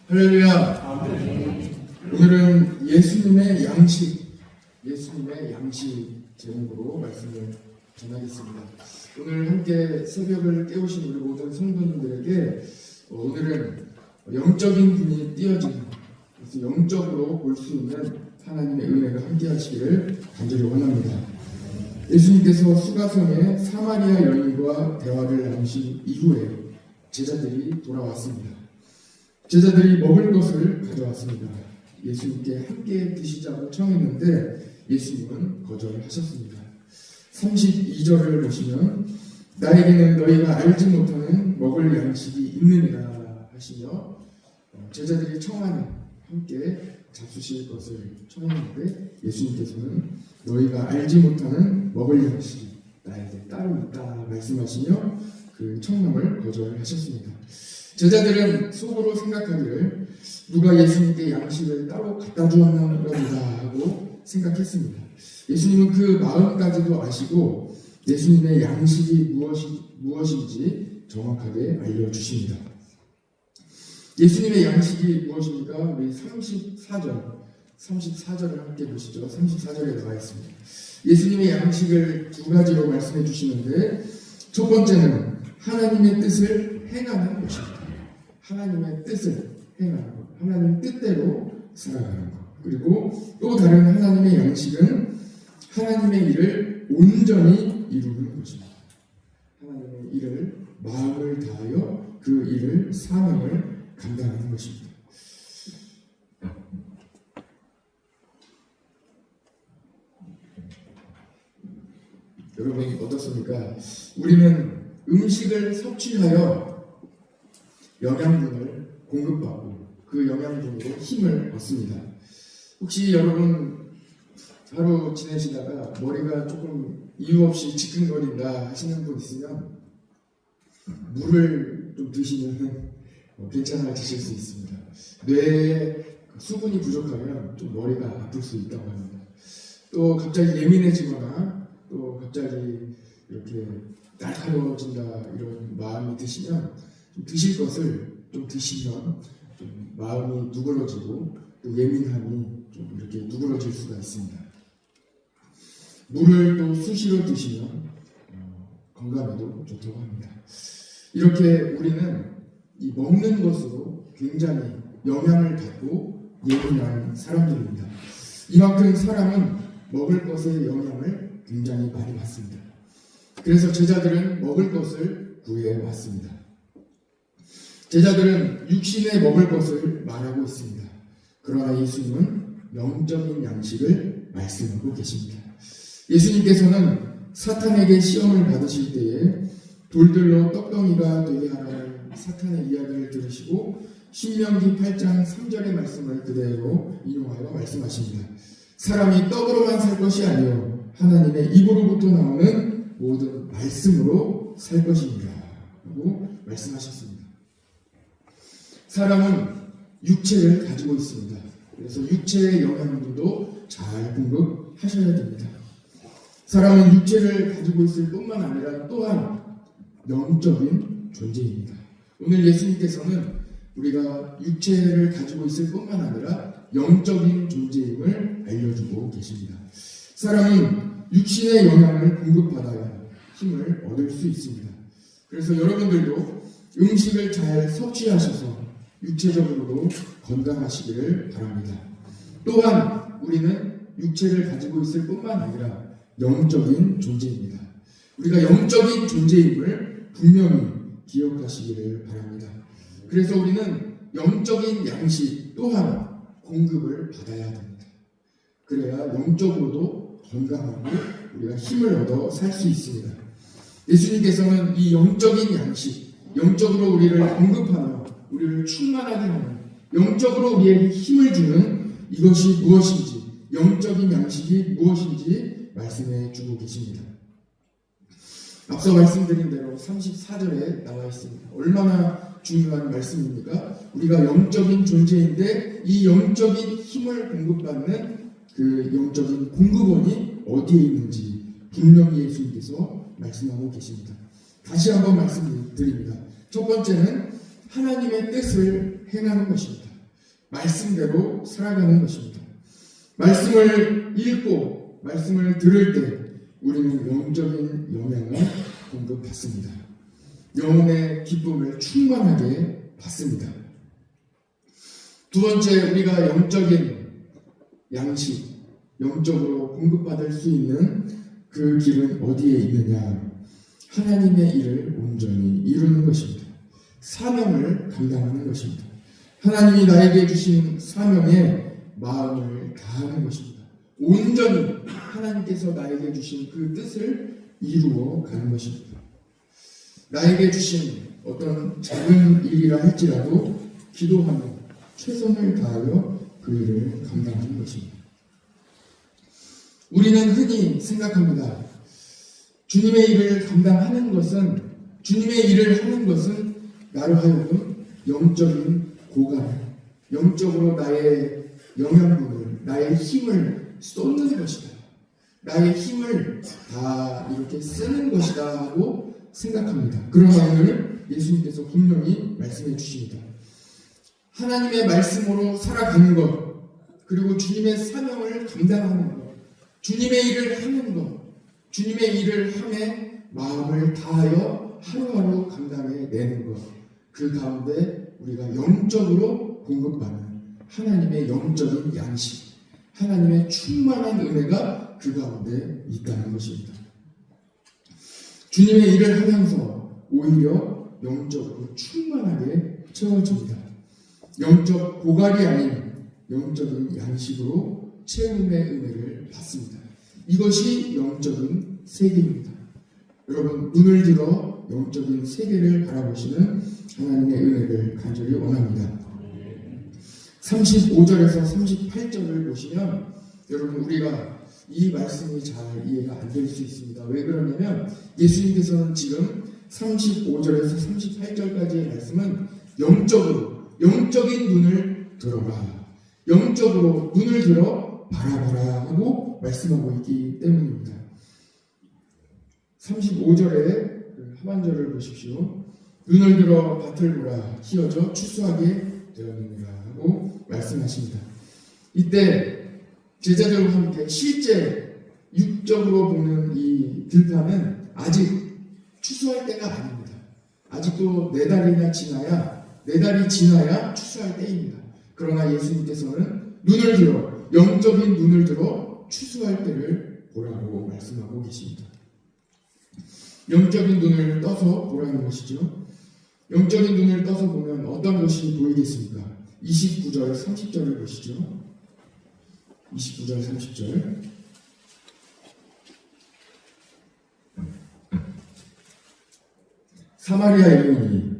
할렐루야. 오늘은 예수님의 양식 제목으로 말씀을 전하겠습니다. 오늘 함께 새벽을 깨우신 우리 모든 성도님들에게 오늘은 영적인 분이 띄어지는, 그래서 영적으로 볼 수 있는 하나님의 은혜가 함께 하시기를 간절히 원합니다. 예수님께서 수가성에 사마리아 여인과 대화를 나누신 이후에 제자들이 돌아왔습니다. 제자들이 먹을 것을 가져왔습니다. 예수님께 함께 드시자고 청했는데 예수님은 거절하셨습니다. 32절을 보시면 나에게는 너희가 알지 못하는 먹을 양식이 있느니라 하시며 제자들이 청하니 함께 잡수실 것을 청했는데 예수님께서는 너희가 알지 못하는 먹을 양식이 나에게 따로 있다 말씀하시며 그 청함을 거절하셨습니다. 제자들은 속으로 생각하기를 누가 예수님께 양식을 따로 갖다 주었나 보다 하고 생각했습니다. 예수님은 그 마음까지도 아시고 예수님의 양식이 무엇인지 정확하게 알려주십니다. 예수님의 양식이 무엇입니까? 우리 34절을 함께 보시죠. 34절에 나와 있습니다. 예수님의 양식을 두 가지로 말씀해 주시는데 첫 번째는 하나님의 뜻을 행하는 것입니다. 하나님의 뜻을 행하는 것, 하나님 뜻대로 살아가는 것. 그리고 또 다른 하나님의 양식은 하나님의 일을 온전히 이루는 것입니다. 하나님의 일을 마음을 다하여 그 일을 사명을 감당하는 것입니다. 여러분 어떻습니까? 우리는 음식을 섭취하여 영양분을 공급받고 그 영양분으로 힘을 얻습니다. 혹시 여러분 하루 지내시다가 머리가 조금 이유 없이 지끈거린다 하시는 분 있으면 물을 좀 드시면 괜찮아지실 수 있습니다. 뇌에 수분이 부족하면 좀 머리가 아플 수 있다고 합니다. 또 갑자기 예민해지거나 또 갑자기 이렇게 날카로워진다 이런 마음이 드시면 좀 드실 것을 좀 드시면 좀 마음이 누그러지고 또 예민함이 좀 이렇게 누그러질 수가 있습니다. 물을 또 수시로 드시면 건강에도 좋다고 합니다. 이렇게 우리는 이 먹는 것으로 굉장히 영향을 받고 예민한 사람들입니다. 이만큼 사람은 먹을 것의 영향을 굉장히 많이 받습니다. 그래서 제자들은 먹을 것을 구해왔습니다. 제자들은 육신에 먹을 것을 말하고 있습니다. 그러나 예수님은 영적인 양식을 말씀하고 계십니다. 예수님께서는 사탄에게 시험을 받으실 때에 돌들로 떡덩이가 되게 하라는 사탄의 이야기를 들으시고 신명기 8장 3절의 말씀을 그대로 인용하여 말씀하십니다. 사람이 떡으로만 살 것이 아니요 하나님의 입으로부터 나오는 모든 말씀으로 살 것입니다. 라고 말씀하셨습니다. 사람은 육체를 가지고 있습니다. 그래서 육체의 영양분도 잘 공급하셔야 됩니다. 사람은 육체를 가지고 있을 뿐만 아니라 또한 영적인 존재입니다. 오늘 예수님께서는 우리가 육체를 가지고 있을 뿐만 아니라 영적인 존재임을 알려주고 계십니다. 사람은 육신의 영향을 공급받아야 힘을 얻을 수 있습니다. 그래서 여러분들도 음식을 잘 섭취하셔서 육체적으로도 건강하시기를 바랍니다. 또한 우리는 육체를 가지고 있을 뿐만 아니라 영적인 존재입니다. 우리가 영적인 존재임을 분명히 기억하시기를 바랍니다. 그래서 우리는 영적인 양식 또한 공급을 받아야 됩니다. 그래야 영적으로도 건강하고 우리가 힘을 얻어 살 수 있습니다. 예수님께서는 이 영적인 양식, 영적으로 우리를 공급하며 우리를 충만하게 하는, 영적으로 우리에게 힘을 주는 이것이 무엇인지, 영적인 양식이 무엇인지 말씀해 주고 계십니다. 앞서 말씀드린 대로 34절에 나와 있습니다. 얼마나 중요한 말씀입니까? 우리가 영적인 존재인데 이 영적인 힘을 공급받는 그 영적인 공급원이 어디에 있는지 분명히 예수님께서 말씀하고 계십니다. 다시 한번 말씀드립니다. 첫 번째는 하나님의 뜻을 행하는 것입니다. 말씀대로 살아가는 것입니다. 말씀을 읽고 말씀을 들을 때 우리는 영적인 영향을 공급받습니다. 영혼의 기쁨을 충만하게 받습니다. 두 번째, 우리가 영적인 양식, 영적으로 공급받을 수 있는 그 길은 어디에 있느냐? 하나님의 일을 온전히 이루는 것입니다. 사명을 감당하는 것입니다. 하나님이 나에게 주신 사명에 마음을 다하는 것입니다. 온전히 하나님께서 나에게 주신 그 뜻을 이루어 가는 것입니다. 나에게 주신 어떤 작은 일이라 할지라도 기도하며 최선을 다하여 그 일을 감당하는 것입니다. 우리는 흔히 생각합니다. 주님의 일을 감당하는 것은, 주님의 일을 하는 것은 나로 하여금 영적인 고갈, 영적으로 나의 영양분을, 나의 힘을 쏟는 것이다. 나의 힘을 다 이렇게 쓰는 것이다 하고 생각합니다. 그러나 오늘 예수님께서 분명히 말씀해 주십니다. 하나님의 말씀으로 살아가는 것, 그리고 주님의 사명을 감당하는 것, 주님의 일을 하는 것, 주님의 일을 함에 마음을 다하여 하루하루 감당해 내는 것, 그 가운데 우리가 영적으로 공급받는 하나님의 영적인 양식, 하나님의 충만한 은혜가 그 가운데 있다는 것입니다. 주님의 일을 하면서 오히려 영적으로 충만하게 채워집니다. 영적 고갈이 아닌 영적인 양식으로 채움의 은혜를 받습니다. 이것이 영적인 세계입니다. 여러분, 눈을 들어 영적인 세계를 바라보시는 하나님의 은혜를 간절히 원합니다. 35절에서 38절을 보시면 여러분, 우리가 이 말씀이 잘 이해가 안 될 수 있습니다. 왜 그러냐면 예수님께서는 지금 35절에서 38절까지의 말씀은 영적인 눈을 들어라, 영적으로 눈을 들어 바라보라 하고 말씀하고 있기 때문입니다. 35절의 하반절을 보십시오. 눈을 들어 밭을 보라, 휘어져 추수하게 되었느니라 하고 말씀하십니다. 이때 제자들과 함께 실제 육적으로 보는 이 들판은 아직 추수할 때가 아닙니다. 아직도 4달이 지나야 추수할 때입니다. 그러나 예수님께서는 눈을 들어, 영적인 눈을 들어 추수할 때를 보라고 말씀하고 계십니다. 영적인 눈을 떠서 보라는 것이죠. 영적인 눈을 떠서 보면 어떤 것이 보이겠습니까? 29절, 30절을 보시죠. 29절, 30절. 사마리아 여인이,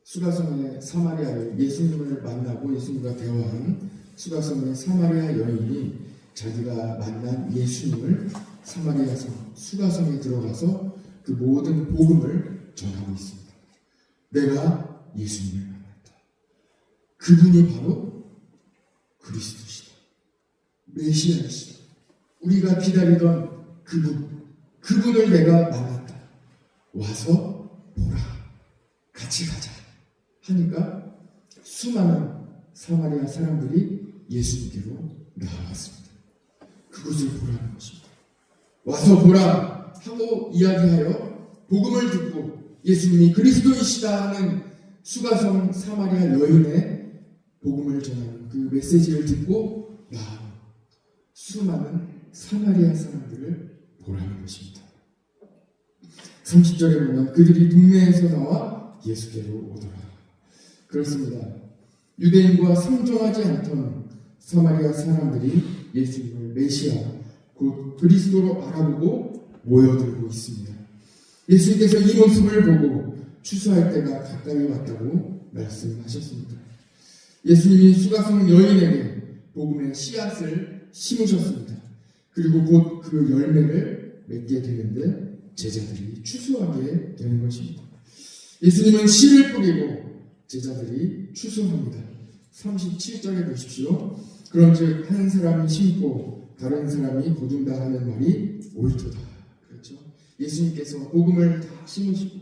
수가성의 사마리아 여인, 예수님을 만나고 예수님과 대화한 수가성의 사마리아 여인이 자기가 만난 예수님을 사마리아 성, 수가성에 들어가서 그 모든 복음을 전하고 있습니다. 내가 예수님을 만났다. 그분이 바로 그리스도시다. 메시아이시다. 우리가 기다리던 그분을 내가 만났다. 와서 보라. 같이 가자. 하니까 수많은 사마리아 사람들이 예수님께로 나아왔습니다. 그것을 보라는 것입니다. 와서 보라 하고 이야기하여 복음을 듣고 예수님이 그리스도이시다 하는 수가성 사마리아 여인의 복음을 전하는 그 메시지를 듣고 나아온 수많은 사마리아 사람들을 보라는 것입니다. 30절에 보면 그들이 동네에서 나와 예수께로 오더라. 그렇습니다. 유대인과 상종하지 않던 사마리아 사람들이 예수님을 메시아, 곧 그리스도로 알아보고 모여들고 있습니다. 예수님께서 이 모습을 보고 추수할 때가 가까이 왔다고 말씀하셨습니다. 예수님이 수가성 여인에게 복음의 씨앗을 심으셨습니다. 그리고 곧 그 열매를 맺게 되는데 제자들이 추수하게 되는 것입니다. 예수님은 씨를 뿌리고 제자들이 추수합니다. 37절에 보십시오. 그런즉 한 사람이 심고 다른 사람이 거둔다 하는 말이 옳도다. 그렇죠? 예수님께서 복음을 다 심으시고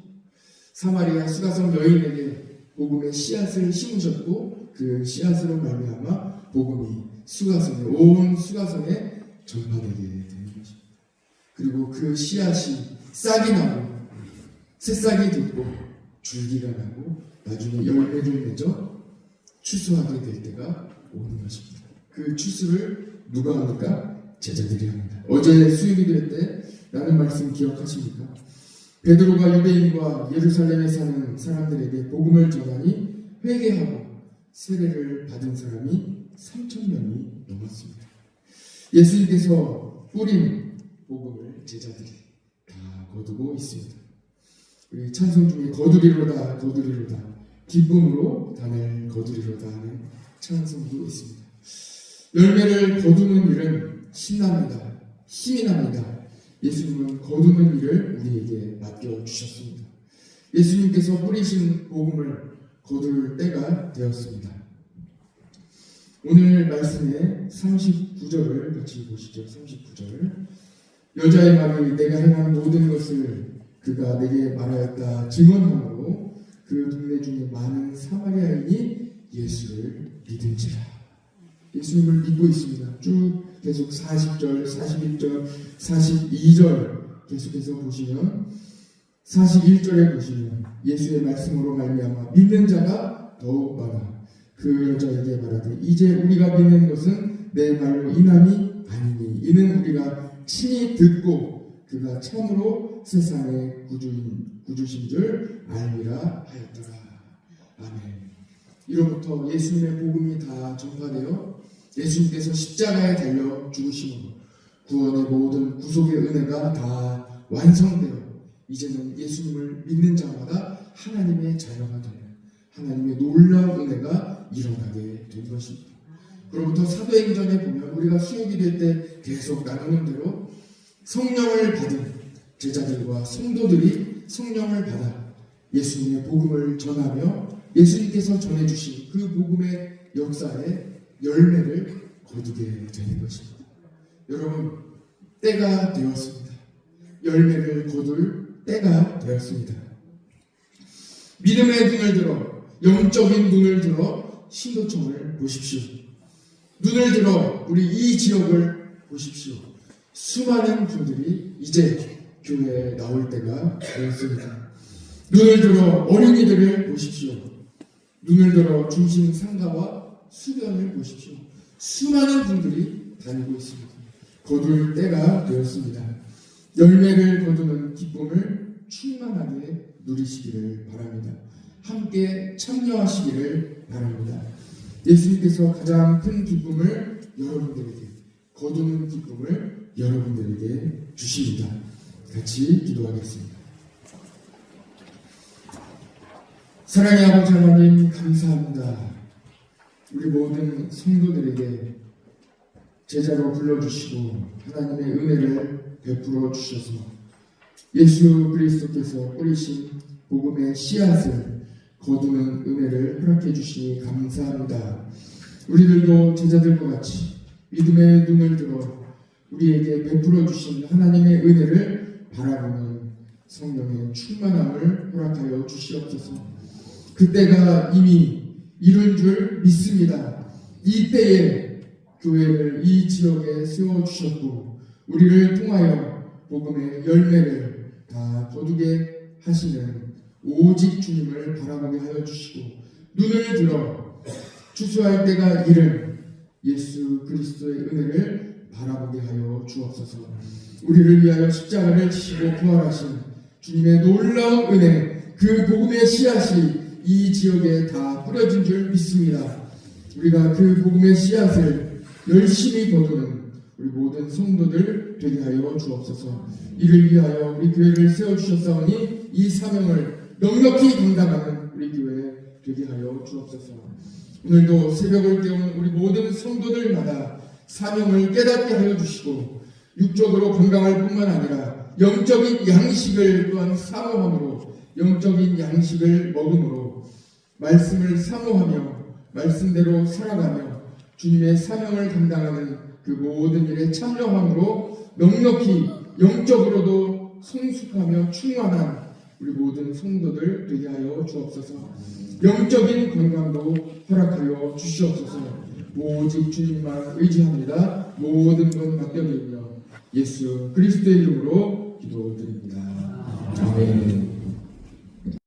사마리아 수가성 여인에게 복음의 씨앗을 심으셨고 그 씨앗으로 말미암아 복음이 수가성에 온 수가성에 전파되게 되는 것입니다. 그리고 그 씨앗이 싹이 나고 새싹이 돋고 줄기가 나고 나중에 열매를 맺어 추수하게 될 때가 오는 것입니다. 그 추수를 누가 합니까? 제자들이 합니다. 어제 수요일일 때 나는 말씀 기억하십니까? 베드로가 유대인과 예루살렘에 사는 사람들에게 복음을 전하니 회개하고 세례를 받은 사람이 3,000명이 넘었습니다. 예수님께서 뿌린 복음을 제자들이 다 거두고 있습니다. 우리 찬송 중에 거두리로다 거두리로다 기쁨으로 단을 거두리로다 하는 찬송도 있습니다. 열매를 거두는 일은 신납니다. 힘이 납니다. 예수님은 거두는 일을 우리에게 맡겨주셨습니다. 예수님께서 뿌리신 복음을 거둘 때가 되었습니다. 오늘 말씀의 39절을 같이 보시죠. 39절. 여자의 말이 내가 행한 모든 것을 그가 내게 말하였다 증언함으로 그 동네 중에 많은 사마리아인이 예수를 믿은지라. 예수님을 믿고 있습니다. 쭉 계속 40절, 41절, 42절 계속해서 보시면 41절에 보시면 예수의 말씀으로 말미암아 믿는 자가 더욱 많아 그 여자에게 말하되 이제 우리가 믿는 것은 내 말로 인함이 아니니 이는 우리가 친히 듣고 그가 참으로 세상의 구주신 줄 알미라 하였더라. 아멘. 이로부터 예수님의 복음이 다 전파되어 예수님께서 십자가에 달려 죽으심으로 구원의 모든 구속의 은혜가 다 완성되어 이제는 예수님을 믿는 자마다 하나님의 자녀가 되는 하나님의 놀라운 은혜가 일어나게 된 것입니다. 그로부터 사도행전에 보면 우리가 수요일이 될 때 계속 나누는 대로 성령을 받은 제자들과 성도들이 성령을 받아 예수님의 복음을 전하며 예수님께서 전해주신 그 복음의 역사에 열매를 거두게 되는 것입니다. 여러분, 때가 되었습니다. 열매를 거둘 때가 되었습니다. 믿음의 눈을 들어 영적인 눈을 들어 신도청을 보십시오. 눈을 들어 우리 이 지역을 보십시오. 수많은 분들이 이제 교회에 나올 때가 되었습니다. 눈을 들어 어린이들을 보십시오. 눈을 들어 중심 상가와 수련을 보십시오. 수많은 분들이 다니고 있습니다. 거둘 때가 되었습니다. 열매를 거두는 기쁨을 충만하게 누리시기를 바랍니다. 함께 참여하시기를 바랍니다. 예수님께서 가장 큰 기쁨을 여러분들에게 거두는 기쁨을 여러분들에게 주십니다. 같이 기도하겠습니다. 사랑의 아버지 하나님 감사합니다. 우리 모든 성도들에게 제자로 불러주시고 하나님의 은혜를 베풀어 주셔서 예수 그리스도께서 뿌리신 복음의 씨앗을 거두는 은혜를 허락해 주시니 감사합니다. 우리들도 제자들과 같이 믿음의 눈을 들어 우리에게 베풀어 주신 하나님의 은혜를 바라보는 성령의 충만함을 허락하여 주시옵소서. 그때가 이미 이룬 줄 믿습니다. 이 때에 교회를 이 지역에 세워주셨고 우리를 통하여 복음의 열매를 다 거두게 하시는 오직 주님을 바라보게 하여 주시고 눈을 들어 추수할 때가 이른 예수 그리스도의 은혜를 바라보게 하여 주옵소서. 우리를 위하여 십자가를 지시고 부활하신 주님의 놀라운 은혜 그 복음의 씨앗이 이 지역에 다 뿌려진 줄 믿습니다. 우리가 그 복음의 씨앗을 열심히 거두는 우리 모든 성도들 되게 하여 주옵소서. 이를 위하여 우리 교회를 세워주셨사오니 이 사명을 넉넉히 감당하는 우리 교회 되게 하여 주옵소서. 오늘도 새벽을 깨우는 우리 모든 성도들마다 사명을 깨닫게 하여 주시고 육적으로 건강할 뿐만 아니라 영적인 양식을 또한 사모함으로 영적인 양식을 먹음으로 말씀을 사모하며 말씀대로 살아가며 주님의 사명을 감당하는 그 모든 일에 참여함으로 넉넉히 영적으로도 성숙하며 충만한 우리 모든 성도들 되게 하여 주옵소서. 영적인 건강도 허락하여 주시옵소서. 오직 주님만 의지합니다. 모든 건 맡겨드리며 예수 그리스도의 이름으로 기도드립니다. 아멘.